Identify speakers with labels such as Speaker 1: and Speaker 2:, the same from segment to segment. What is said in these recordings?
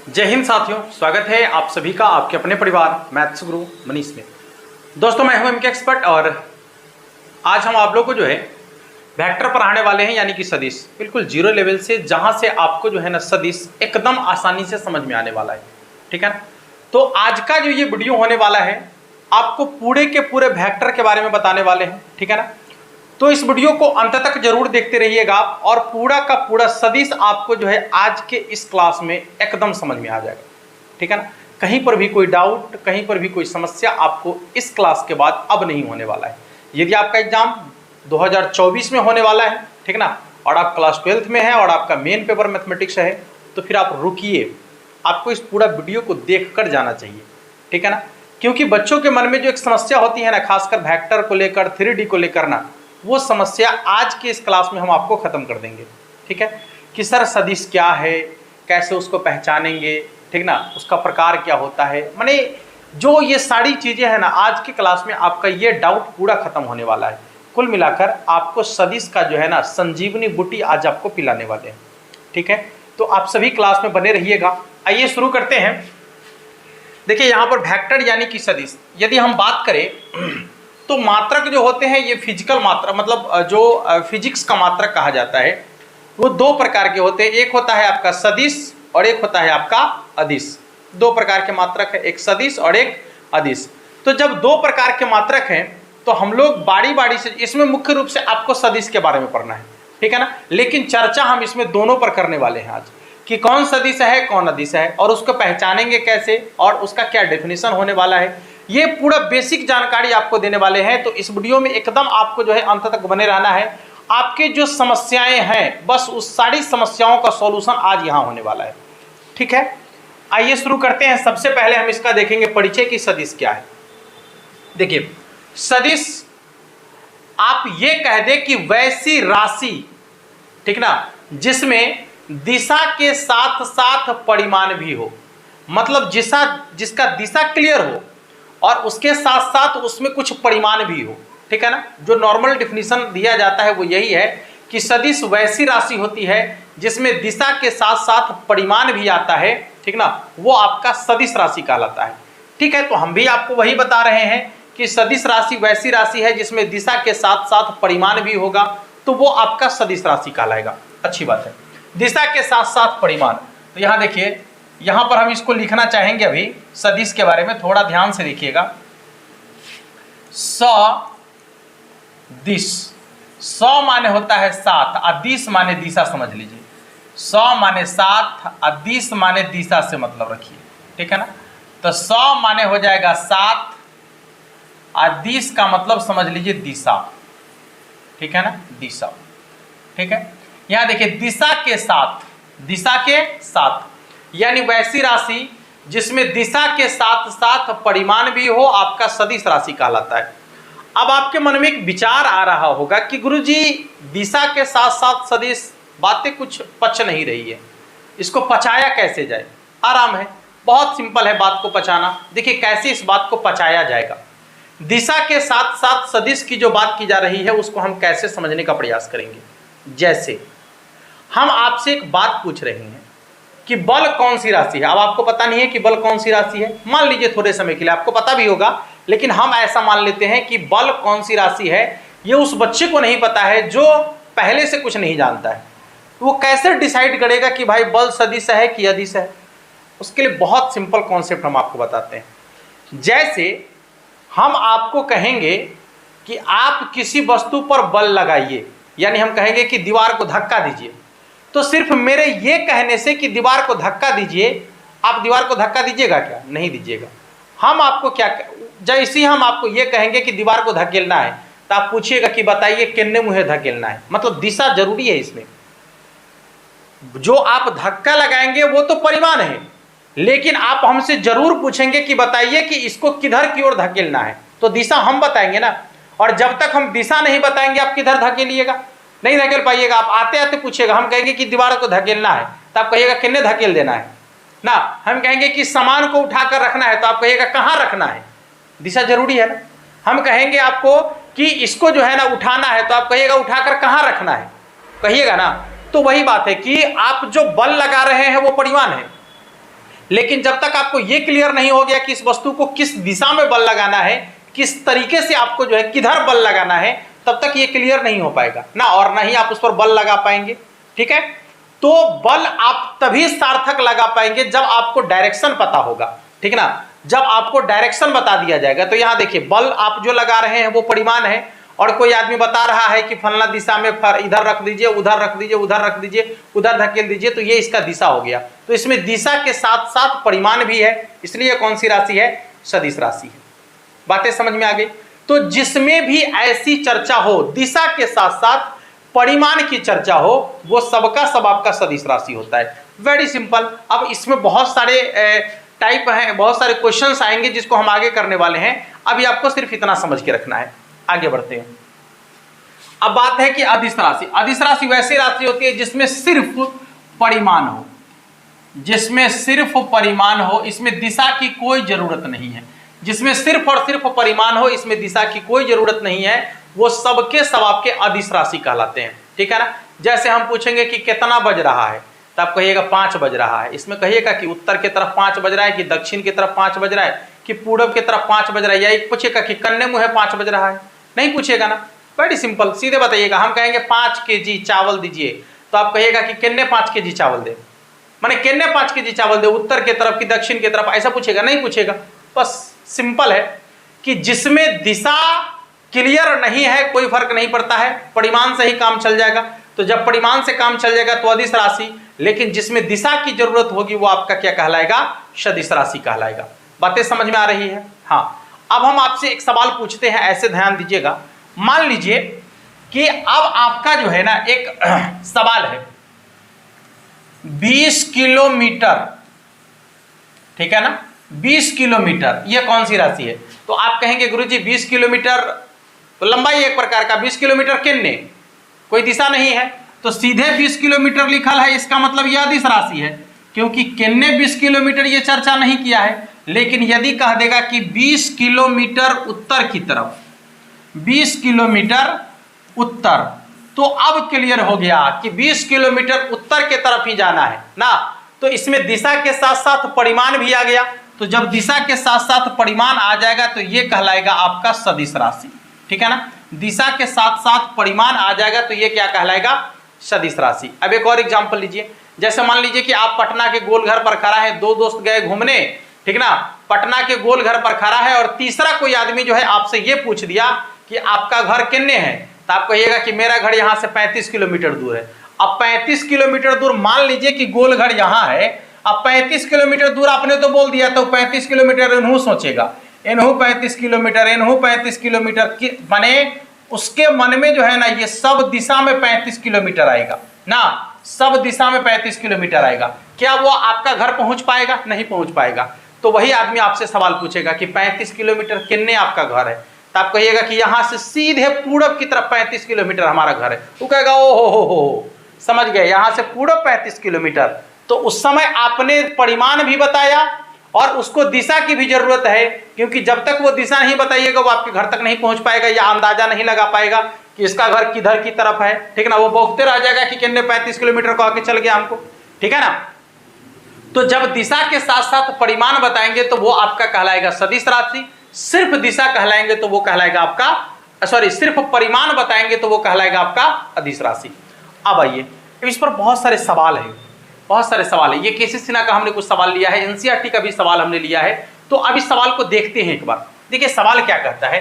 Speaker 1: जय हिंद साथियों, स्वागत है आप सभी का आपके अपने परिवार मैथ्स गुरु मनीष में। दोस्तों मैं हूं एमके एक्सपर्ट और आज हम आप लोग को जो है वेक्टर पढ़ाने वाले हैं, यानी कि सदिश बिल्कुल जीरो लेवल से, जहां से आपको जो है ना सदिश एकदम आसानी से समझ में आने वाला है। ठीक है ना। तो आज का जो ये वीडियो होने वाला है आपको पूरे के पूरे वेक्टर के बारे में बताने वाले हैं। ठीक है ना। तो इस वीडियो को अंत तक जरूर देखते रहिएगा आप, और पूरा का पूरा सदिश आपको जो है आज के इस क्लास में एकदम समझ में आ जाएगा। ठीक है ना। कहीं पर भी कोई डाउट, कहीं पर भी कोई समस्या आपको इस क्लास के बाद अब नहीं होने वाला है। यदि आपका एग्जाम 2024 में होने वाला है, ठीक ना, और आप क्लास 12th में है और आपका मेन पेपर मैथमेटिक्स है, तो फिर आप रुकिए, आपको इस पूरा वीडियो को देख कर जाना चाहिए। ठीक है ना। क्योंकि बच्चों के मन में जो एक समस्या होती है ना, खासकर वेक्टर को लेकर, 3D को लेकर ना, वो समस्या आज के इस क्लास में हम आपको खत्म कर देंगे। ठीक है। कि सर सदिश क्या है, कैसे उसको पहचानेंगे, ठीक ना, उसका प्रकार क्या होता है, माने जो ये सारी चीजें हैं ना, आज की क्लास में आपका ये डाउट पूरा खत्म होने वाला है। कुल मिलाकर आपको सदिश का जो है ना संजीवनी बूटी आज आपको पिलाने वाले हैं। ठीक है। तो आप सभी क्लास में बने रहिएगा। आइए शुरू करते हैं। देखिए यहाँ पर वेक्टर यानी कि सदिश, यदि हम बात करें तो मात्रक जो होते हैं ये फिजिकल मात्रा, मतलब जो फिजिक्स का मात्रक कहा जाता है, वो दो प्रकार के होते हैं। एक होता है आपका सदिश और एक होता है आपका अदिश। दो प्रकार के मात्रक है, एक सदिश और एक अदिश। तो जब दो प्रकार के मात्रक हैं तो हम लोग बारी बारी से, इसमें मुख्य रूप से आपको सदिश के बारे में पढ़ना है। ठीक है ना। लेकिन चर्चा हम इसमें दोनों पर करने वाले हैं आज, कि कौन सदिश है कौन अदिश है, और उसको पहचानेंगे कैसे, और उसका क्या डेफिनेशन होने वाला है, ये पूरा बेसिक जानकारी आपको देने वाले हैं। तो इस वीडियो में एकदम आपको जो है अंत तक बने रहना है। आपके जो समस्याएं हैं, बस उस सारी समस्याओं का सॉल्यूशन आज यहाँ होने वाला है। ठीक है। आइए शुरू करते हैं। सबसे पहले हम इसका देखेंगे परिचय की सदिश क्या है। देखिए सदिश आप ये कह दे कि वैसी राशि, ठीक ना, जिसमें दिशा के साथ साथ परिमाण भी हो, मतलब जिसका दिशा क्लियर हो और उसके साथ साथ उसमें कुछ परिमाण भी हो। ठीक है ना। जो नॉर्मल डिफिनीशन दिया जाता है वो यही है कि सदिश वैसी राशि होती है जिसमें दिशा के साथ साथ परिमाण भी आता है, ठीक ना, वो आपका सदिश राशि कहलाता है। ठीक है। तो हम भी आपको वही बता रहे हैं कि सदिश राशि वैसी राशि है जिसमें दिशा के साथ साथ परिमाण भी होगा, तो वो आपका सदिश राशि कहलाएगा। अच्छी बात है, दिशा के साथ साथ परिमाण। तो यहाँ देखिए, यहाँ पर हम इसको लिखना चाहेंगे अभी सदिश के बारे में, थोड़ा ध्यान से देखिएगा। सदिश, स माने होता है सात, अदिश माने दिशा, समझ लीजिए। स माने सात, अदिश माने दिशा से मतलब रखिए। ठीक है ना। तो स माने हो जाएगा सात, अदिश का मतलब समझ लीजिए दिशा। ठीक है ना, दिशा। ठीक है। यहां देखिए दिशा के साथ, दिशा के साथ यानी वैसी राशि जिसमें दिशा के साथ साथ परिमाण भी हो, आपका सदिश राशि कहलाता है। अब आपके मन में एक विचार आ रहा होगा कि गुरुजी दिशा के साथ साथ सदिश, बातें कुछ पच नहीं रही है, इसको पचाया कैसे जाए। आराम है, बहुत सिंपल है बात को पचाना। देखिए कैसे इस बात को पचाया जाएगा। दिशा के साथ साथ सदिश की जो बात की जा रही है उसको हम कैसे समझने का प्रयास करेंगे। जैसे हम आपसे एक बात पूछ रहे हैं कि बल कौन सी राशि है। अब आपको पता नहीं है कि बल कौन सी राशि है, मान लीजिए थोड़े समय के लिए आपको पता भी होगा, लेकिन हम ऐसा मान लेते हैं कि बल कौन सी राशि है ये उस बच्चे को नहीं पता है जो पहले से कुछ नहीं जानता है। वो कैसे डिसाइड करेगा कि भाई बल सदिश है कि अदिश है। उसके लिए बहुत सिंपल कॉन्सेप्ट हम आपको बताते हैं। जैसे हम आपको कहेंगे कि आप किसी वस्तु पर बल लगाइए, यानी हम कहेंगे कि दीवार को धक्का दीजिए, तो सिर्फ मेरे ये कहने से कि दीवार को धक्का दीजिए, आप दीवार को धक्का दीजिएगा क्या? नहीं दीजिएगा। हम आपको क्या, जैसे हम आपको ये कहेंगे कि दीवार को धकेलना है, तो आप पूछिएगा कि बताइए कितने मुहे धकेलना है, मतलब दिशा जरूरी है इसमें। जो आप धक्का लगाएंगे वो तो परिमाण है, लेकिन आप हमसे जरूर पूछेंगे कि बताइए कि इसको किधर की ओर धकेलना है, तो दिशा हम बताएंगे ना। और जब तक हम दिशा नहीं बताएंगे आप किधर धकेलिएगा, नहीं धकेल पाइएगा। आप आते आते पूछिएगा, हम कहेंगे कि दीवार को धकेलना है, तो आप कहिएगा कितने धकेल देना है ना। हम कहेंगे कि सामान को उठाकर रखना है, तो आप कहिएगा कहाँ रखना है, दिशा जरूरी है ना। हम कहेंगे आपको कि इसको जो है ना उठाना है, तो आप कहिएगा उठाकर कहाँ रखना है, कहिएगा ना। तो वही बात है कि आप जो बल लगा रहे हैं वो परिमाण है, लेकिन जब तक आपको ये क्लियर नहीं हो गया कि इस वस्तु को किस दिशा में बल लगाना है, किस तरीके से आपको जो है किधर बल लगाना है, तब तक ये क्लियर नहीं हो पाएगा ना, और ना ही आप उस पर बल लगा पाएंगे। ठीक है, तो बल आप तभी सार्थक लगा पाएंगे जब आपको डायरेक्शन पता होगा। ठीक ना, जब आपको डायरेक्शन बता दिया जाएगा। तो यहां देखिए, बल आप जो लगा रहे हैं वो परिमाण है, और कोई आदमी बता रहा है कि फलना दिशा में इधर रख दीजिए, उधर रख दीजिए, उधर रख दीजिए, उधर धकेल दीजिए, तो ये इसका दिशा हो गया। तो इसमें दिशा के साथ साथ परिमाण भी है, इसलिए कौन सी राशि है? सदिश राशि है। बातें समझ में आ गई? तो जिसमें भी ऐसी चर्चा हो, दिशा के साथ साथ परिमाण की चर्चा हो, वो सबका सब आपका सदिश राशि होता है। Very simple. अब इसमें बहुत सारे टाइप हैं, बहुत सारे क्वेश्चंस आएंगे जिसको हम आगे करने वाले हैं। अभी आपको सिर्फ इतना समझ के रखना है। आगे बढ़ते हैं। अब बात है कि अदिश राशि। अदिश राशि वैसी राशि होती है जिसमें सिर्फ परिमाण हो, जिसमें सिर्फ परिमाण हो, इसमें दिशा की कोई जरूरत नहीं है। जिसमें सिर्फ और सिर्फ परिमाण हो, इसमें दिशा की कोई जरूरत नहीं है, वो सबके सब आपके अदिश राशि कहलाते हैं। ठीक है ना। जैसे हम पूछेंगे कि कितना बज रहा है, तो आप कहिएगा 5 बज रहा है। इसमें कहिएगा कि उत्तर की तरफ 5 बज रहा है, कि दक्षिण की तरफ 5 बज रहा है, कि पूरब की तरफ 5 बज रहा है, या एक पूछेगा कि कन्ने मुंह 5 बज रहा है, नहीं पूछेगा ना। वेरी सिंपल, सीधे बताइएगा। हम कहेंगे 5 केजी चावल दीजिए, तो आप कहिएगा कि किन्ने 5 केजी चावल दे, माने किन्ने 5 केजी चावल दे, उत्तर की तरफ की दक्षिण की तरफ, ऐसा पूछेगा? नहीं पूछेगा। बस सिंपल है कि जिसमें दिशा क्लियर नहीं है, कोई फर्क नहीं पड़ता है, परिमाण से ही काम चल जाएगा। तो जब परिमाण से काम चल जाएगा तो अदिश राशि, लेकिन जिसमें दिशा की जरूरत होगी वो आपका क्या कहलाएगा? सदिश राशि कहलाएगा। बातें समझ में आ रही है? हाँ। अब हम आपसे एक सवाल पूछते हैं, ऐसे ध्यान दीजिएगा। मान लीजिए कि अब आपका जो है ना एक सवाल है 20 किलोमीटर, ठीक है ना, 20 किलोमीटर, ये कौन सी राशि है? तो आप कहेंगे गुरुजी 20 किलोमीटर तो लंबाई एक प्रकार का, 20 किलोमीटर किन्ने, कोई दिशा नहीं है, तो सीधे 20 किलोमीटर लिखल है, इसका मतलब यह अदिश राशि है, क्योंकि किन्ने 20 किलोमीटर ये चर्चा नहीं किया है। लेकिन यदि कह देगा कि 20 किलोमीटर उत्तर की तरफ, 20 किलोमीटर उत्तर, तो अब क्लियर हो गया कि 20 किलोमीटर उत्तर के तरफ ही जाना है ना। तो इसमें दिशा के साथ साथ परिमाण भी आ गया। तो जब दिशा के साथ साथ परिमाण आ जाएगा तो ये कहलाएगा आपका सदिश राशि। ठीक है ना। दिशा के साथ साथ परिमाण आ जाएगा तो ये क्या कहलाएगा? सदिश राशि। अब एक और एग्जांपल लीजिए। जैसे मान लीजिए कि आप पटना के गोलघर पर खड़ा है, 2 दोस्त गए घूमने, ठीक ना, पटना के गोलघर पर खड़ा है, और तीसरा कोई आदमी जो है आपसे ये पूछ दिया कि आपका घर किन्ने है, तो आप कहिएगा कि मेरा घर यहाँ से 35 किलोमीटर दूर है। अब 35 किलोमीटर दूर, मान लीजिए कि गोलघर यहाँ है, अब 35 किलोमीटर दूर आपने तो बोल दिया, तो 35 किलोमीटर इन्हू सोचेगा, इन्हू 35 किलोमीटर, इन्हू 35 किलोमीटर, माने उसके मन में जो है ना ये सब दिशा में 35 किलोमीटर आएगा ना, सब दिशा में 35 किलोमीटर आएगा। क्या वो आपका घर पहुंच पाएगा? नहीं पहुंच पाएगा। तो वही आदमी आपसे सवाल पूछेगा कि 35 किलोमीटर किन्ने आपका घर है, तो आप कहिएगा कि यहां से सीधे पूरब की तरफ 35 किलोमीटर हमारा घर है। वो कहेगा ओ हो, समझ गए, यहां से पूरब 35 किलोमीटर। तो उस समय आपने परिमाण भी बताया और उसको दिशा की भी जरूरत है, क्योंकि जब तक वो दिशा नहीं बताइएगा वो आपके घर तक नहीं पहुंच पाएगा, या अंदाजा नहीं लगा पाएगा कि इसका घर किधर की तरफ है। ठीक ना, वो बौखते रह जाएगा कि किन्ने 35 किलोमीटर को आके चल गया हमको। ठीक है ना। तो जब दिशा के साथ साथ परिमाण बताएंगे तो वो आपका कहलाएगा सदिश राशि, सिर्फ दिशा कहलाएंगे तो वो कहलाएगा आपका, सॉरी, सिर्फ परिमाण बताएंगे तो वो कहलाएगा आपका अदिश राशि। अब आइए, इस पर बहुत सारे सवाल हैं, बहुत सारे सवाल है। ये केसी सिन्हा का हमने कुछ सवाल लिया है, एनसीईआरटी का भी सवाल हमने लिया है। तो अब इस सवाल को देखते हैं एक बार। देखिए सवाल क्या कहता है,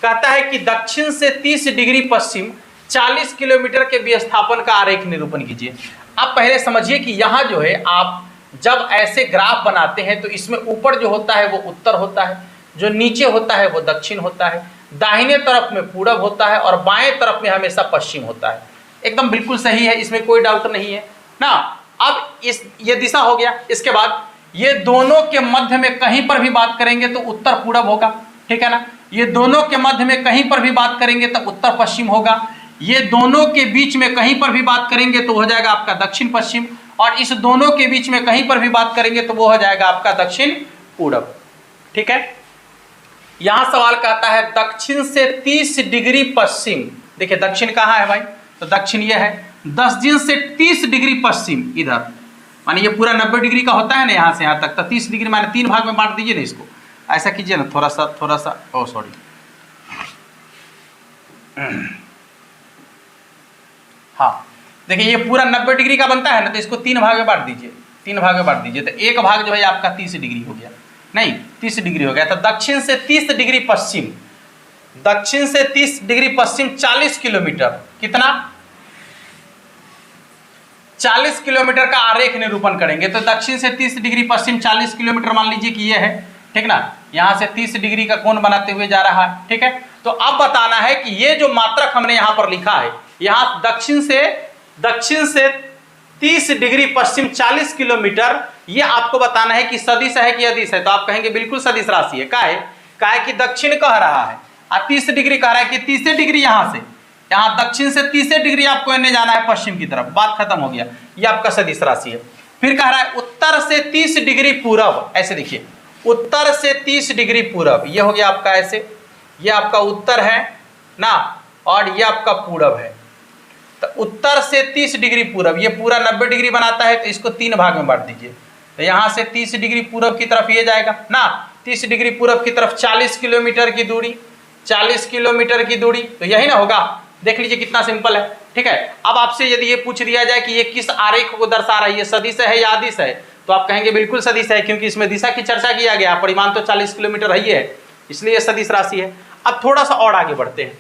Speaker 1: कहता है कि दक्षिण से 30 डिग्री पश्चिम 40 किलोमीटर के विस्थापन का आरेख निरूपण कीजिए। आप पहले समझिए कि यहाँ जो है आप जब ऐसे ग्राफ बनाते हैं तो इसमें ऊपर जो होता है वो उत्तर होता है, जो नीचे होता है वो दक्षिण होता है, दाहिने तरफ में पूरब होता है और बाएं तरफ में हमेशा पश्चिम होता है। एकदम बिल्कुल सही है, इसमें कोई डाउट नहीं है ना। अब ये दिशा हो गया। इसके बाद ये दोनों के मध्य में कहीं पर भी बात करेंगे तो उत्तर पूरब होगा। ठीक है ना। ये दोनों के मध्य में कहीं पर भी बात करेंगे तो उत्तर पश्चिम होगा। ये दोनों के बीच में कहीं पर भी बात करेंगे तो हो जाएगा आपका दक्षिण पश्चिम, और इस दोनों के बीच में कहीं पर भी बात करेंगे तो वो हो जाएगा आपका दक्षिण पूरब। ठीक है। यहां सवाल कहता है दक्षिण से 30 डिग्री पश्चिम। देखिए दक्षिण कहाँ है भाई, तो दक्षिण ये है। 10 दिन से 30 डिग्री पश्चिम इधर, माने ये पूरा 90 डिग्री का होता है ना यहाँ से यहाँ तक, तो 30 डिग्री माने 3 भाग में बांट दीजिए ना इसको। ऐसा कीजिए ना, थोड़ा सा ओ सॉरी, हाँ देखिए ये पूरा 90 डिग्री का बनता है ना, तो इसको 3 भाग में बांट दीजिए, 3 भाग में बांट दीजिए, तो एक भाग जो है आपका 30 डिग्री हो गया, नहीं 30 डिग्री हो गया। तो दक्षिण से 30 डिग्री पश्चिम, दक्षिण से 30 डिग्री पश्चिम 40 किलोमीटर, कितना 40 किलोमीटर का आरेख निरूपण करेंगे। तो दक्षिण से 30 डिग्री पश्चिम 40 किलोमीटर मान लीजिए कि ये है, ठीक ना, यहां से 30 डिग्री का कोण बनाते हुए जा रहा है, ठीक है। तो अब बताना है कि ये जो मात्रक हमने यहां पर लिखा है, यहां दक्षिण से 30 डिग्री पश्चिम 40 किलोमीटर, ये आपको बताना है कि सदिश है कि अदिश है। तो आप कहेंगे बिल्कुल सदिश राशि है। का है कि दक्षिण कह रहा है और 30 डिग्री कह रहा है कि 30 डिग्री यहाँ दक्षिण से 30 डिग्री आपको इन्हें जाना है पश्चिम की तरफ, बात खत्म हो गया, ये आपका सदिश राशि है। फिर कह रहा है उत्तर से 30 डिग्री पूरब, ऐसे देखिए उत्तर से 30 डिग्री पूरब, ये हो गया आपका ऐसे, ये आपका उत्तर है ना, और ये आपका पूरब है। तो उत्तर से 30 डिग्री पूरब, ये पूरा 90 डिग्री बनाता है, तो इसको 3 भाग में बांट दीजिए। तो यहाँ से 30 डिग्री पूरब की तरफ ये जाएगा ना, 30 डिग्री पूरब की तरफ 40 किलोमीटर की दूरी, 40 किलोमीटर की दूरी, तो यही ना होगा। देख लीजिए कितना सिंपल है, ठीक है। अब आपसे यदि ये पूछ दिया जाए कि ये किस आरेख को दर्शा रहा है, ये सदिश है या अदिश है, तो आप कहेंगे बिल्कुल सदिश है, क्योंकि इसमें दिशा की चर्चा किया गया, परिमाण तो 40 किलोमीटर है, इसलिए सदिश राशि है। अब थोड़ा सा और आगे बढ़ते हैं।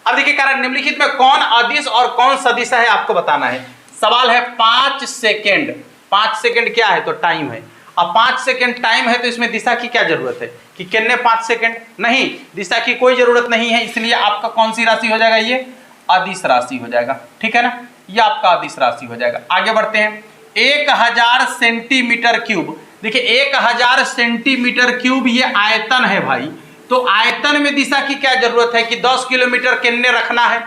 Speaker 1: अब देखिए कारण निम्नलिखित में कौन अदिश और कौन सदिश है आपको बताना है। सवाल है 5 सेकेंड, 5 सेकेंड क्या है, तो टाइम है। अब 5 सेकेंड टाइम है, तो इसमें दिशा की क्या जरूरत है कि कितने 5 सेकेंड, नहीं दिशा की कोई जरूरत नहीं है, इसलिए आपका कौन सी राशि हो जाएगा, ये अदिश राशि हो जाएगा, ठीक है ना, ये आपका अदिश राशि हो जाएगा। आगे बढ़ते हैं। 1000 सेंटीमीटर क्यूब, देखिए 1000 सेंटीमीटर क्यूब ये आयतन है भाई। तो आयतन में दिशा की क्या जरूरत है कि 10 किलोमीटर किन्ने रखना है,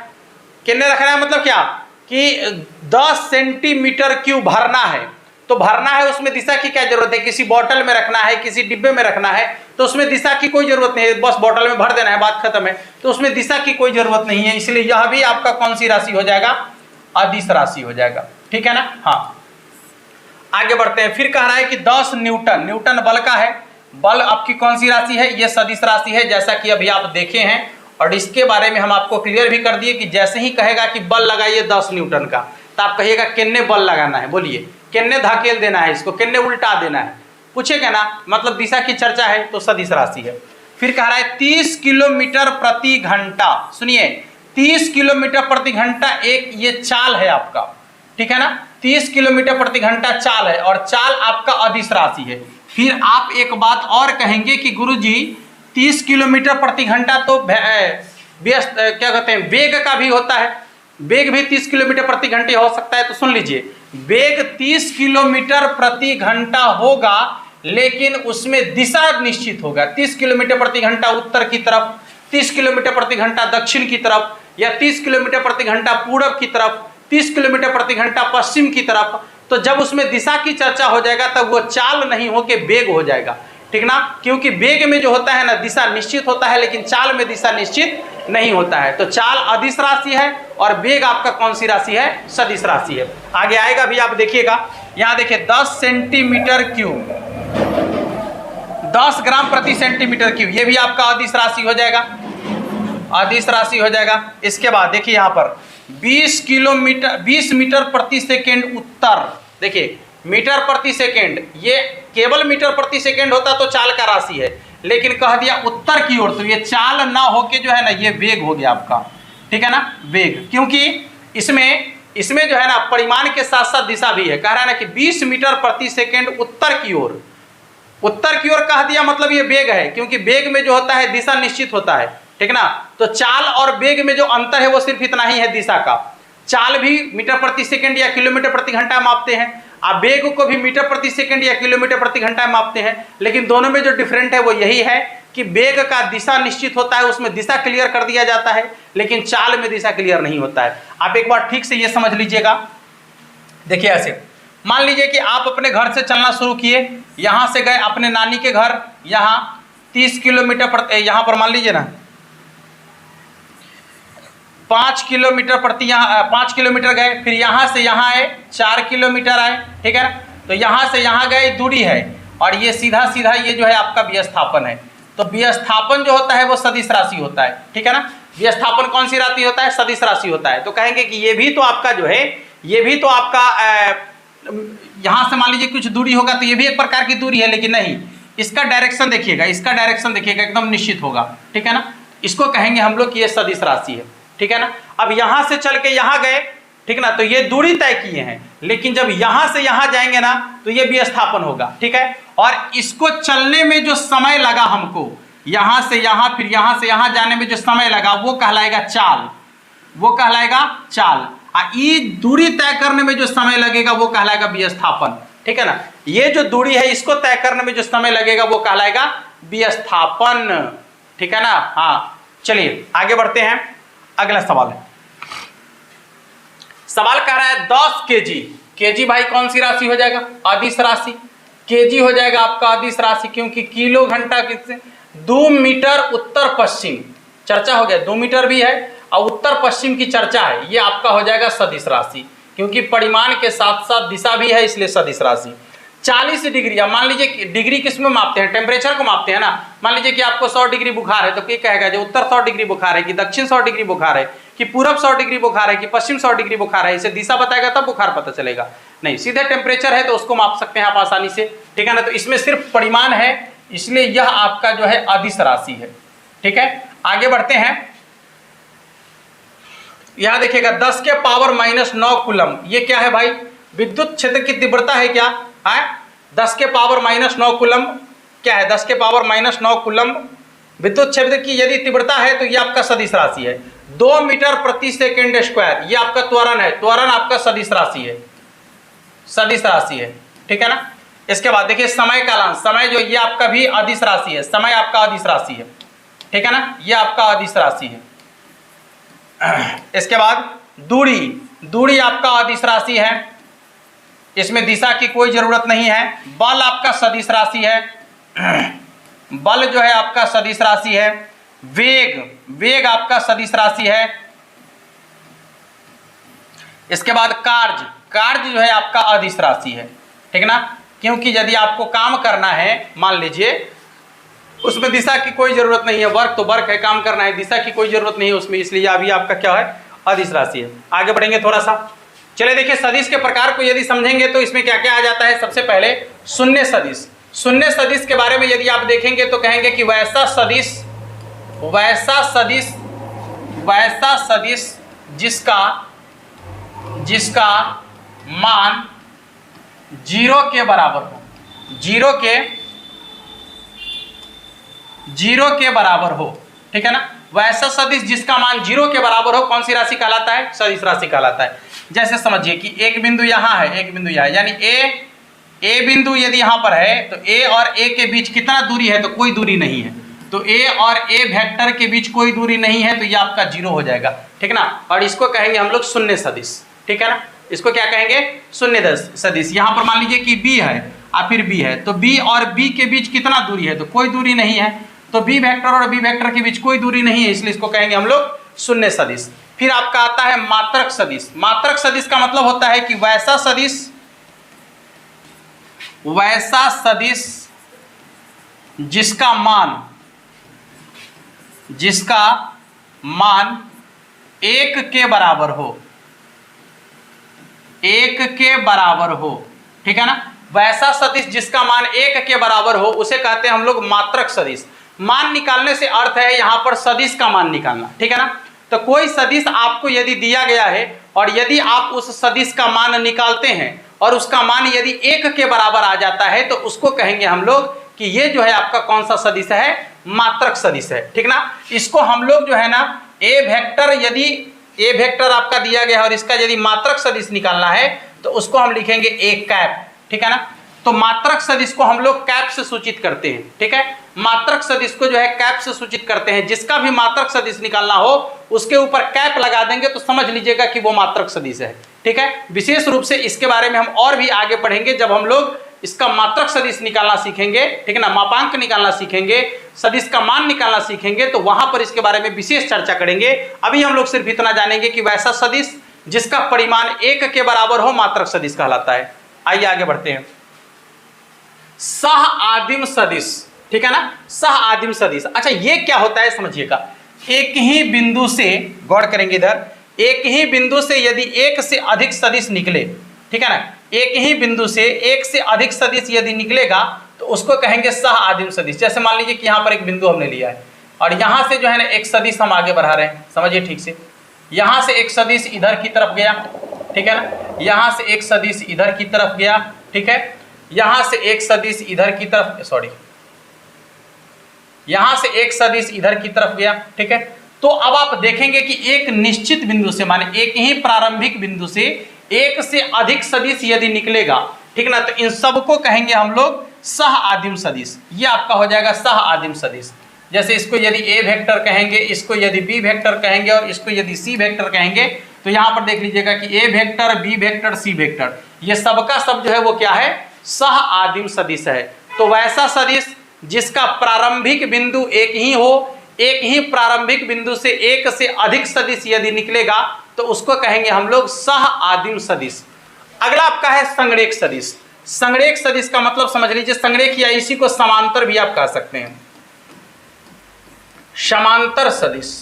Speaker 1: किन्ने रखना है मतलब क्या कि 10 सेंटीमीटर क्यूब भरना है। तो भरना है, उसमें दिशा की क्या जरूरत है, किसी बोतल में रखना है, किसी डिब्बे में रखना है, तो उसमें दिशा की कोई जरूरत नहीं है, बस बोतल में भर देना है, बात खत्म है। तो उसमें दिशा की कोई जरूरत नहीं है, इसलिए यह भी आपका कौन सी राशि हो जाएगा, अदिश राशि हो जाएगा, ठीक है ना। हाँ आगे बढ़ते हैं। फिर कह रहा है कि 10 न्यूटन, न्यूटन बल का है, बल आपकी कौन सी राशि है, ये सदिश राशि है, जैसा कि अभी आप देखे हैं। और इसके बारे में हम आपको क्लियर भी कर दिए कि जैसे ही कहेगा कि बल लगाइए 10 न्यूटन का, तो आप कहिएगा किन्ने बल लगाना है, बोलिए किन्ने धकेल देना है, इसको किन्ने उल्टा देना है, पूछेगा ना, मतलब दिशा की चर्चा है, तो सदिश राशि है। फिर कह रहा है 30 किलोमीटर प्रति घंटा, सुनिए 30 किलोमीटर प्रति घंटा एक ये चाल है आपका, ठीक है ना, 30 किलोमीटर प्रति घंटा चाल है, और चाल आपका अदिश राशि है। फिर आप एक बात और कहेंगे कि गुरुजी 30 किलोमीटर प्रति घंटा तो व्यस्त क्या कहते हैं वेग का भी होता है, वेग भी 30 किलोमीटर प्रति घंटे हो सकता है। तो सुन लीजिए, वेग 30 किलोमीटर प्रति घंटा होगा, लेकिन उसमें दिशा निश्चित होगा। 30 किलोमीटर प्रति घंटा उत्तर की तरफ, 30 किलोमीटर प्रति घंटा दक्षिण की तरफ, या 30 किलोमीटर प्रति घंटा पूरब की तरफ, 30 किलोमीटर प्रति घंटा पश्चिम की तरफ। तो जब उसमें दिशा की चर्चा हो जाएगा तब वो चाल नहीं हो के वेग हो जाएगा, ठीक ना, क्योंकि वेग में जो होता है ना दिशा निश्चित होता है, लेकिन चाल में दिशा निश्चित नहीं होता है। तो चाल अदिश राशि है और वेग आपका कौन सी राशि है, सदिश राशि है। आगे आएगा भी, आप देखिएगा, यहाँ देखिए 10 सेंटीमीटर क्यूब, 10 ग्राम प्रति सेंटीमीटर क्यूब, ये भी आपका अदिश राशि हो जाएगा, अदिश राशि हो जाएगा। इसके बाद देखिए यहाँ पर 20 मीटर प्रति सेकेंड उत्तर, देखिए मीटर प्रति सेकेंड, ये केवल मीटर प्रति सेकेंड होता तो चाल का राशि है, लेकिन कह दिया उत्तर की ओर, तो ये चाल ना होके जो है ना ये वेग हो गया आपका, ठीक है ना, वेग, क्योंकि इसमें जो है ना परिमाण के साथ साथ दिशा भी है। कह रहा है ना कि 20 मीटर प्रति सेकेंड उत्तर की ओर, उत्तर की ओर कह दिया मतलब ये वेग है, क्योंकि वेग में जो होता है दिशा निश्चित होता है, ठीक ना। तो चाल और वेग में जो अंतर है वो सिर्फ इतना ही है दिशा का। चाल भी मीटर प्रति सेकंड या किलोमीटर प्रति घंटा मापते हैं, आप वेग को भी मीटर प्रति सेकंड या किलोमीटर प्रति घंटा मापते हैं, लेकिन दोनों में जो डिफरेंट है वो यही है कि वेग का दिशा निश्चित होता है, उसमें दिशा क्लियर कर दिया जाता है, लेकिन चाल में दिशा क्लियर नहीं होता है। आप एक बार ठीक से ये समझ लीजिएगा। देखिए ऐसे मान लीजिए कि आप अपने घर से चलना शुरू किए, यहाँ से गए अपने नानी के घर, यहाँ 30 किलोमीटर प्रति, यहाँ पर मान लीजिए ना 5 किलोमीटर प्रति, यहाँ 5 किलोमीटर गए, फिर यहाँ से यहाँ आए 4 किलोमीटर आए, ठीक है ना। तो यहाँ से यहाँ गए दूरी है, और ये सीधा सीधा ये जो है आपका विस्थापन है। तो विस्थापन जो होता है वो सदिश राशि होता है, ठीक है ना। विस्थापन कौन सी राशि होता है? सदिश राशि होता है। तो कहेंगे कि ये भी तो आपका जो है, ये भी तो आपका यहाँ से मान लीजिए कुछ दूरी होगा, तो ये भी एक प्रकार की दूरी है, लेकिन नहीं, इसका डायरेक्शन देखिएगा, इसका डायरेक्शन देखिएगा एकदम निश्चित होगा, ठीक है ना। इसको कहेंगे हम लोग कि ये सदिश राशि है, ठीक है ना। अब यहाँ से चल के यहाँ गए, ठीक ना, तो ये दूरी तय किए हैं, लेकिन जब यहाँ से यहाँ जाएंगे ना तो ये विस्थापन होगा, ठीक है। और इसको चलने में जो समय लगा हमको, यहाँ से यहाँ फिर यहाँ से यहाँ जाने में जो समय लगा वो कहलाएगा चाल, वो कहलाएगा चाल। ये दूरी तय करने में जो समय लगेगा वो कहलाएगा विस्थापन, ठीक है ना। ये जो दूरी है इसको तय करने में जो समय लगेगा वो कहलाएगा विस्थापन, ठीक है ना। हाँ, चलिए आगे बढ़ते हैं। अगला सवाल है, सवाल कह रहा है 10 केजी। केजी भाई कौन सी राशि हो जाएगा? अदिश राशि। केजी हो जाएगा आपका अदिश राशि, क्योंकि किलो घंटा किससे 2 मीटर उत्तर पश्चिम, चर्चा हो गया, 2 मीटर भी है और उत्तर पश्चिम की चर्चा है, ये आपका हो जाएगा सदिश राशि, क्योंकि परिमाण के साथ साथ दिशा भी है, इसलिए सदिश राशि। 40 डिग्री, अब मान लीजिए डिग्री किस में मापते हैं? टेम्परेचर को मापते हैं ना। मान लीजिए कि आपको 100 डिग्री बुखार है, तो क्या कहेगा? जो उत्तर 100 डिग्री बुखार है, कि दक्षिण 100 डिग्री बुखार है, कि पूरब 100 डिग्री बुखार है, कि पश्चिम 100 डिग्री बुखार है, इसे दिशा बताएगा तब बुखार पता चलेगा। नहीं, सीधे टेम्परेचर है तो उसको माप सकते हैं आप आसानी से, ठीक है ना। तो इसमें सिर्फ परिमाण है, इसलिए यह आपका जो है अदिश राशि है, ठीक है। आगे बढ़ते हैं, यहां देखिएगा 10 के पावर -9 कूलम, ये क्या है भाई? विद्युत क्षेत्र की तीव्रता है क्या है? 10 के पावर -9 कूलम क्या है? 10 के पावर -9 कूलम विद्युत क्षेत्र की यदि तीव्रता है तो ये आपका सदिश राशि है। 2 मीटर प्रति सेकेंड स्क्वायर, ये आपका त्वरण है, त्वरण आपका सदिश राशि है, सदिश राशि है, ठीक है ना। इसके बाद देखिए समय कालांश, समय जो ये आपका भी अदिश राशि है, समय आपका अदिश राशि है, ठीक है ना, ये आपका अदिश राशि है। इसके बाद दूरी, दूरी आपका अदिश राशि है, इसमें दिशा की कोई जरूरत नहीं है। बल आपका सदिश राशि है, बल जो है आपका सदिश राशि है। वेग, वेग आपका सदिश राशि है। इसके बाद कार्य, कार्य जो है आपका अदिश राशि है, ठीक है ना, क्योंकि यदि आपको काम करना है, मान लीजिए उसमें दिशा की कोई जरूरत नहीं है, वर्क तो वर्क है, काम करना है, दिशा की कोई जरूरत नहीं है उसमें, इसलिए अभी आपका क्या है? अदिश राशि है। आगे बढ़ेंगे थोड़ा सा, चलिए देखिए सदिश के प्रकार को यदि समझेंगे तो इसमें क्या क्या आ जाता है। सबसे पहले शून्य सदिश, शून्य सदिश के बारे में यदि आप देखेंगे तो कहेंगे कि वैसा सदिश, वैसा सदिश, वैसा सदिश जिसका, जिसका मान 0 के बराबर हो, 0 के बराबर हो, ठीक है ना। वैसा सदिश जिसका मान 0 के बराबर हो कौन सी राशि कहलाता है? सदिश राशि कहलाता है। जैसे समझिए कि एक बिंदु यहाँ है, एक बिंदु यहाँ है, यानी ए बिंदु यदि यहाँ पर है तो ए और ए के बीच कितना दूरी है? तो कोई दूरी नहीं है, तो ए और ए वेक्टर के बीच कोई दूरी नहीं है, तो ये आपका 0 हो जाएगा, ठीक है ना। और इसको कहेंगे हम लोग शून्य सदिश, ठीक है ना, इसको क्या कहेंगे? शून्य सदिश। यहाँ पर मान लीजिए कि बी है और फिर बी है, तो बी और बी के बीच कितना दूरी है? तो कोई दूरी नहीं है, तो बी वेक्टर और बी वेक्टर के बीच कोई दूरी नहीं है, इसलिए इसको कहेंगे हम लोग शून्य सदिश। फिर आपका आता है मात्रक सदिश। मात्रक सदिश का मतलब होता है कि वैसा सदिश, वैसा सदिश जिसका मान, जिसका मान 1 के बराबर हो, 1 के बराबर हो, ठीक है ना। वैसा सदिश जिसका मान 1 के बराबर हो उसे कहते हैं हम लोग मात्रक सदिश। मान निकालने से अर्थ है यहां पर सदिश का मान निकालना, ठीक है ना। तो कोई सदिश आपको यदि दिया गया है और यदि आप उस सदिश का मान निकालते हैं और उसका मान यदि 1 के बराबर आ जाता है तो उसको कहेंगे हम लोग कि ये जो है आपका कौन सा सदिश है? मात्रक सदिश है, ठीक ना। इसको हम लोग जो है ना ए वेक्टर, यदि ए वेक्टर आपका दिया गया है और इसका यदि मात्रक सदिश निकालना है तो उसको हम लिखेंगे ए कैप, ठीक है ना। तो मात्रक सदिश को हम लोग कैप से सूचित करते हैं, ठीक है। मात्रक सदिश को जो है कैप से सूचित करते हैं। जिसका भी मात्रक सदिश निकालना हो उसके ऊपर कैप लगा देंगे तो समझ लीजिएगा कि वो मात्रक सदिश है, ठीक है। विशेष रूप से इसके बारे में हम और भी आगे पढ़ेंगे जब हम लोग इसका मात्रक सदिश निकालना सीखेंगे, ठीक है ना, मापांक निकालना सीखेंगे, सदिश का मान निकालना सीखेंगे, तो वहां पर इसके बारे में विशेष चर्चा करेंगे। अभी हम लोग सिर्फ इतना जानेंगे कि वैसा सदिश जिसका परिमाण 1 के बराबर हो मात्रक सदिश कहलाता है। आइए आगे बढ़ते हैं। सह आदिम सदिश, ठीक है ना, सह आदिम सदिश। अच्छा ये क्या होता है समझिएगा, एक ही बिंदु से, गौर करेंगे इधर, एक ही बिंदु से यदि एक से अधिक सदिश निकले, ठीक है ना, एक ही बिंदु से एक से अधिक सदिश यदि निकलेगा तो उसको कहेंगे सह आदिम सदिश। जैसे मान लीजिए कि यहाँ पर एक बिंदु हमने लिया है और यहाँ से जो है ना एक सदिश हम आगे बढ़ा रहे हैं, समझिए ठीक से, यहाँ से एक सदिश इधर की तरफ गया, ठीक है ना, यहाँ से एक सदिश इधर की तरफ गया, ठीक है, यहाँ से एक सदिश इधर की तरफ, सॉरी, यहाँ से एक सदिश इधर की तरफ गया, ठीक है। तो अब आप देखेंगे कि एक निश्चित बिंदु से, माने एक ही प्रारंभिक बिंदु से एक से अधिक सदिश यदि निकलेगा, ठीक ना, तो इन सबको कहेंगे हम लोग सह आदिम सदिश। ये आपका हो जाएगा सह आदिम सदिश। जैसे इसको यदि ए वेक्टर कहेंगे, इसको यदि बी वेक्टर कहेंगे और इसको यदि सी वेक्टर कहेंगे, तो यहाँ पर देख लीजिएगा कि ए vector, B vector, C vector, ये सबका सब जो है वो क्या है, सह आदिम सदिश है। तो वैसा सदिश जिसका प्रारंभिक बिंदु एक ही हो, एक ही प्रारंभिक बिंदु से एक से अधिक सदिश यदि निकलेगा तो उसको कहेंगे हम लोग सह आदिम सदिश। अगला आपका है संगणेक सदिश। संगणेक सदिश का मतलब समझ लीजिए, संगणेक या इसी को समांतर भी आप कह सकते हैं, समांतर सदिश,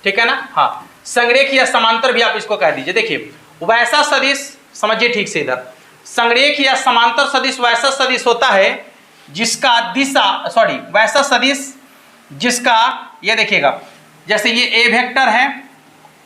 Speaker 1: ठीक है ना, हाँ, संगणेक या समांतर भी आप इसको कह दीजिए। देखिए वैसा सदिश, समझिए ठीक से इधर, संगणेक या समांतर सदिश वैसा सदिश होता है जिसका दिशा, सॉरी, वैसा सदिश जिसका, ये देखिएगा, जैसे ये ए वेक्टर है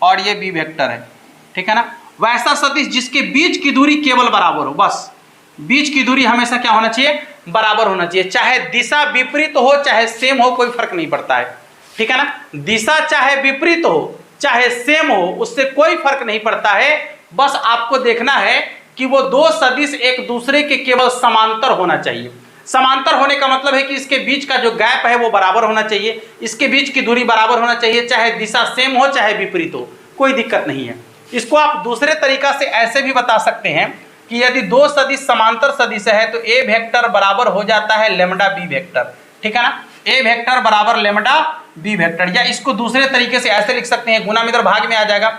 Speaker 1: और ये बी वेक्टर है, ठीक है ना, वैसा सदिश जिसके बीच की दूरी केवल बराबर हो, बस बीच की दूरी हमेशा क्या होना चाहिए, बराबर होना चाहिए, चाहे दिशा विपरीत हो चाहे सेम हो, कोई फर्क नहीं पड़ता है, ठीक है ना, दिशा चाहे विपरीत हो चाहे सेम हो, उससे कोई फर्क नहीं पड़ता है। बस आपको देखना है कि वो दो सदिश एक दूसरे के केवल समांतर होना चाहिए। समांतर होने का मतलब है कि इसके बीच का जो गैप है वो बराबर होना चाहिए, इसके बीच की दूरी बराबर होना चाहिए, चाहे दिशा सेम हो चाहे विपरीत हो, कोई दिक्कत नहीं है। इसको आप दूसरे तरीका से ऐसे भी बता सकते हैं कि यदि दो सदिश समांतर सदिश है तो ए वेक्टर बराबर हो जाता है लेमडा बी वेक्टर, ठीक है ना, ए वेक्टर बराबर लेमडा बी वेक्टर। या इसको दूसरे तरीके से ऐसे लिख सकते हैं, गुना में इधर भाग में आ जाएगा,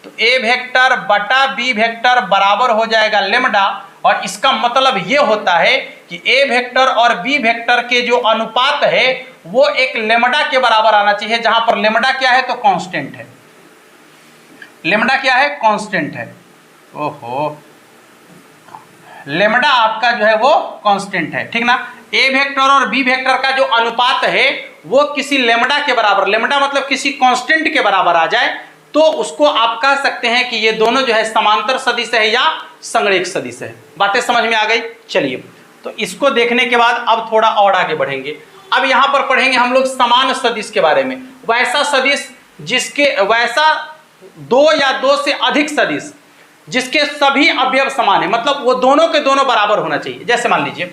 Speaker 1: तो ए वेक्टर बटा बी वेक्टर बराबर हो जाएगा लेमडा, और इसका मतलब ये होता है कि ए वेक्टर और बी वेक्टर के जो अनुपात है वो एक लेमडा के बराबर आना चाहिए, जहां पर लेमडा क्या है तो कांस्टेंट है, लेमडा क्या है, कांस्टेंट है, ओहो, लेमडा आपका जो है वो कांस्टेंट है, ठीक ना। ए वेक्टर और बी वेक्टर का जो अनुपात है वो किसी लेमडा के बराबर, लेमडा मतलब किसी कांस्टेंट के बराबर आ जाए तो उसको आप कह सकते हैं कि ये दोनों जो है समांतर सदिश है या संगणेक सदिश है। बातें समझ में आ गई। चलिए, तो इसको देखने के बाद अब थोड़ा और आगे बढ़ेंगे। अब यहाँ पर पढ़ेंगे हम लोग समान सदिश के बारे में। वैसा सदिश जिसके, वैसा दो या दो से अधिक सदिश जिसके सभी अवयव समान है, मतलब वो दोनों के दोनों बराबर होना चाहिए। जैसे मान लीजिए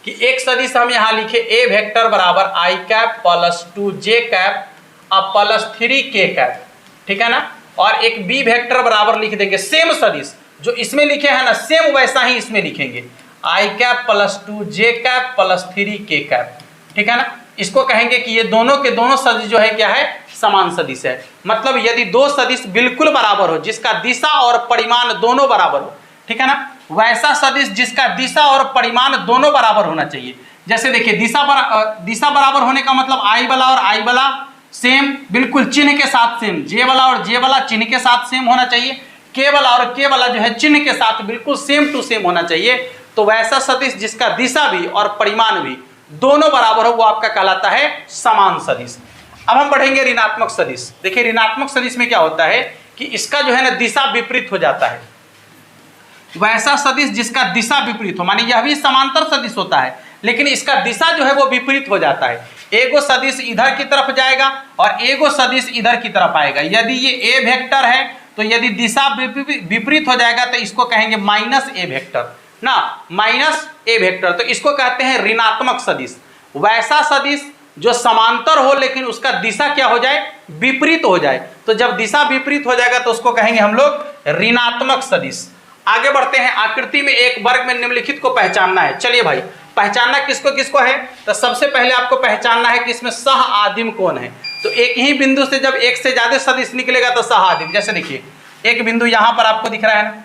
Speaker 1: कि एक सदिश हम यहाँ लिखे ए वेक्टर बराबर I cap plus 2j cap plus 3k cap, ठीक है ना, और एक बी वेक्टर बराबर लिख देंगे सेम सदिश जो इसमें लिखे हैं ना, सेम वैसा ही इसमें लिखेंगे, I cap plus 2j cap plus 3k cap, ठीक है ना। इसको कहेंगे कि ये दोनों के दोनों सदिश जो है क्या है, समान सदिश है। मतलब यदि दो सदिश बिल्कुल बराबर हो जिसका दिशा और परिमाण दोनों बराबर हो, ठीक है ना, वैसा सदिश जिसका दिशा और परिमाण दोनों बराबर होना चाहिए। जैसे देखिए दिशा बराबर होने का मतलब आई वाला और आई वाला सेम, बिल्कुल चिन्ह के साथ सेम, जे वाला और जे वाला चिन्ह के साथ सेम होना चाहिए, के वाला और के वाला जो है चिन्ह के साथ बिल्कुल सेम टू सेम होना चाहिए। तो वैसा सदिश जिसका दिशा भी और परिमाण भी दोनों बराबर हो वो आपका कहलाता है समान सदिश। अब हम बढ़ेंगे ऋणात्मक सदिश। देखिए ऋणात्मक सदिश में क्या होता है कि इसका जो है ना दिशा विपरीत हो जाता है। वैसा सदिश जिसका दिशा विपरीत हो, माने यह भी समांतर सदिश होता है लेकिन इसका दिशा जो है वो विपरीत हो जाता है। एगो सदिश इधर की तरफ जाएगा और एगो सदिश इधर की तरफ आएगा। यदि ये ए वेक्टर है तो यदि दिशा विपरीत हो जाएगा तो इसको कहेंगे माइनस ए वेक्टर ना, माइनस ए वेक्टर, तो इसको कहते हैं ऋणात्मक सदिश। वैसा सदिश जो समांतर हो लेकिन उसका दिशा क्या हो जाए, विपरीत हो जाए। तो जब दिशा विपरीत हो जाएगा तो उसको कहेंगे हम लोग ऋणात्मक सदिश। आगे बढ़ते हैं। आकृति में एक वर्ग में निम्नलिखित को पहचानना है। चलिए भाई, पहचानना किसको किसको है, तो सबसे पहले आपको पहचानना है कि इसमें सह आदिम कौन है। तो एक ही बिंदु से जब एक से ज्यादा सदिश निकलेगा तो सह आदिम। जैसे देखिए एक बिंदु यहां पर आपको दिख रहा है ना,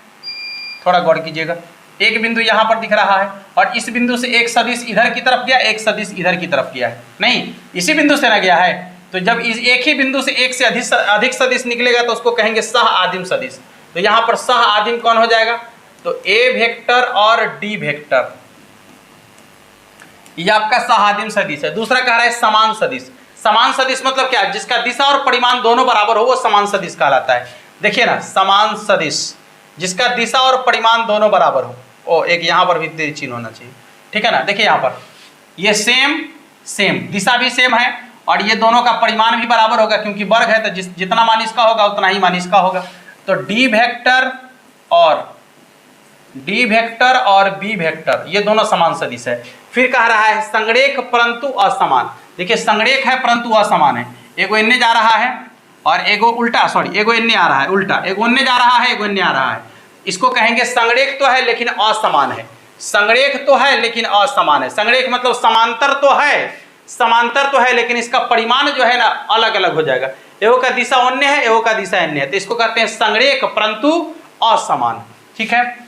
Speaker 1: थोड़ा गौर कीजिएगा, एक बिंदु यहाँ पर दिख रहा है और इस बिंदु से एक सदिश इधर की तरफ गया, एक सदिश इधर की तरफ गया है, नहीं इसी बिंदु से ना गया है। तो जब इस एक ही बिंदु से एक से अधिक सदिश निकलेगा तो उसको कहेंगे सह आदिम सदिश। तो यहाँ पर सह आदिम कौन हो जाएगा, तो ए वेक्टर और डी वेक्टर, ये आपका सह आदिम सदिश है। दूसरा कह रहा है समान सदिश। समान सदिश मतलब क्या, जिसका दिशा और परिमाण दोनों बराबर हो वो समान सदिश कहलाता है। देखिए ना, समान सदिश जिसका दिशा और परिमाण दोनों बराबर हो, ओ एक यहाँ पर भी तेज चिन्ह होना चाहिए, ठीक है ना। देखिए यहाँ पर ये सेम दिशा भी सेम है और ये दोनों का परिमाण भी बराबर होगा, क्योंकि वर्ग है तो जितना मान इसका होगा उतना ही मान इसका होगा। तो डी वेक्टर और बी वेक्टर ये दोनों समान सदिश है। फिर कह रहा है संरेख परंतु असमान। देखिए संरेख है परंतु असमान है, एगो इन्ने जा रहा है और एगो उल्टा, सॉरी एगो इन्ने आ रहा है उल्टा, एगो इन्ने जा रहा है एगो इन्ने आ रहा है। इसको कहेंगे संरेख तो है लेकिन असमान है। संरेख तो है लेकिन असमान है। संरेख मतलब समांतर तो है लेकिन इसका परिमाण जो है ना अलग अलग हो जाएगा। एगो का दिशा अन्य है, एगो का दिशा अन्य है, तो इसको कहते हैं संरेख परंतु असमान, ठीक है।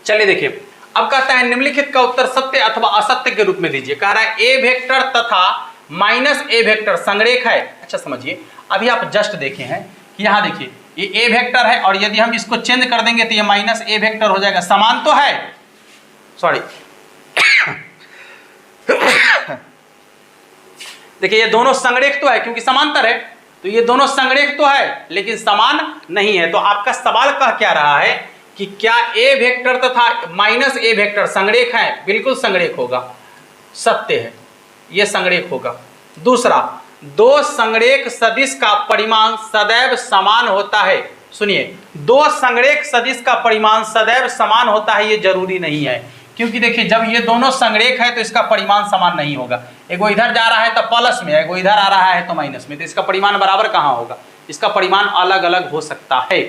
Speaker 1: चलिए देखिए, अब कहता है निम्नलिखित का उत्तर सत्य अथवा असत्य के रूप में दीजिए। कह रहा है ए वेक्टर तथा माइनस ए वेक्टर संरेख है। अच्छा समझिए, अभी आप जस्ट देखे हैं कि यहाँ देखिए ये ए वेक्टर है और यदि हम इसको चेंज कर देंगे तो ये माइनस ए वेक्टर हो जाएगा। समान तो है, सॉरी देखिए ये दोनों संरेख तो है क्योंकि समांतर है, तो ये दोनों संरेख तो है लेकिन समान नहीं है। तो आपका सवाल कह क्या रहा है कि क्या ए वेक्टर तथा माइनस ए वेक्टर संरेख है? बिल्कुल संरेख होगा, सत्य है, ये संरेख होगा। दूसरा, दो संरेख सदिश का परिमाण सदैव समान होता है। सुनिए, दो संरेख सदिश का परिमाण सदैव समान होता है ये जरूरी नहीं है, क्योंकि देखिए जब ये दोनों संरेख है तो इसका परिमाण समान नहीं होगा। एगो इधर जा रहा है तो प्लस में, एगो इधर आ रहा है तो माइनस में, तो इसका परिमाण बराबर कहाँ होगा? इसका परिमाण अलग अलग हो सकता है,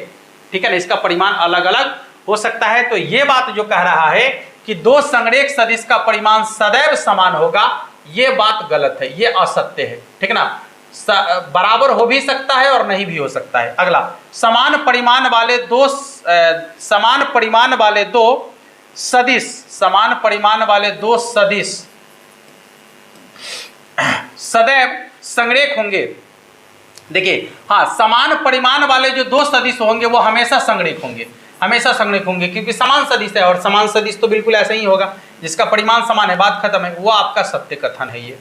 Speaker 1: ठीक है ना, इसका परिमाण अलग अलग हो सकता है। तो ये बात जो कह रहा है कि दो संरेख सदिश का परिमाण सदैव समान होगा, ये बात गलत है, ये असत्य है, ठीक है ना। बराबर हो भी सकता है और नहीं भी हो सकता है। अगला, समान परिमाण वाले दो सदिश सदैव संरेख होंगे। देखिए हाँ, समान परिमाण वाले जो दो सदिश होंगे वो हमेशा संरेख होंगे, क्योंकि समान सदिश है और समान सदिश तो बिल्कुल ऐसा ही होगा जिसका परिमाण समान है, बात खत्म है। वो आपका सत्य कथन है ये।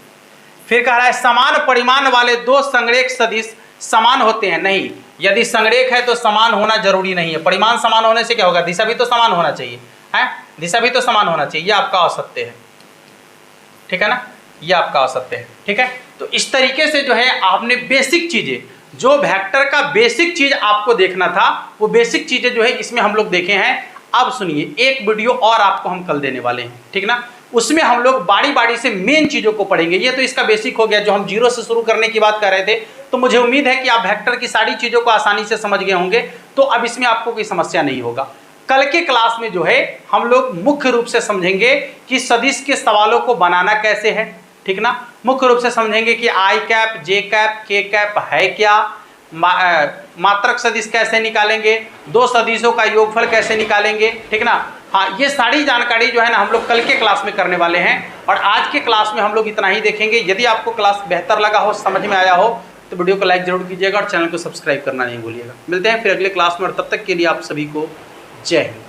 Speaker 1: फिर कह रहा है समान परिमाण वाले दो संरेख सदिश समान होते हैं। नहीं, यदि संरेख है तो समान होना जरूरी नहीं है। परिमाण समान होने से क्या होगा? दिशा भी तो समान होना चाहिए, है, दिशा भी तो समान होना चाहिए। ये आपका असत्य है, ठीक है ना, ये आपका असत्य है, ठीक है। तो इस तरीके से जो है आपने बेसिक चीजें, जो वेक्टर का बेसिक चीज आपको देखना था वो बेसिक चीजें जो है इसमें हम लोग देखे हैं। अब सुनिए, एक वीडियो और आपको हम कल देने वाले हैं, ठीक ना, उसमें हम लोग बारी बारी से मेन चीजों को पढ़ेंगे। ये तो इसका बेसिक हो गया जो हम जीरो से शुरू करने की बात कर रहे थे। तो मुझे उम्मीद है कि आप वेक्टर की सारी चीजों को आसानी से समझ गए होंगे, तो अब इसमें आपको कोई समस्या नहीं होगा। कल के क्लास में जो है हम लोग मुख्य रूप से समझेंगे कि सदिश के सवालों को बनाना कैसे है, ठीक ना। मुख्य रूप से समझेंगे कि आई कैप, जे कैप, के कैप है क्या, मात्रक सदिश कैसे निकालेंगे, दो सदिशों का योगफल कैसे निकालेंगे, ठीक ना। हाँ, ये सारी जानकारी जो है ना हम लोग कल के क्लास में करने वाले हैं और आज के क्लास में हम लोग इतना ही देखेंगे। यदि आपको क्लास बेहतर लगा हो, समझ में आया हो, तो वीडियो को लाइक जरूर कीजिएगा और चैनल को सब्सक्राइब करना नहीं भूलिएगा। मिलते हैं फिर अगले क्लास में और तब तक के लिए आप सभी को जय हिंद।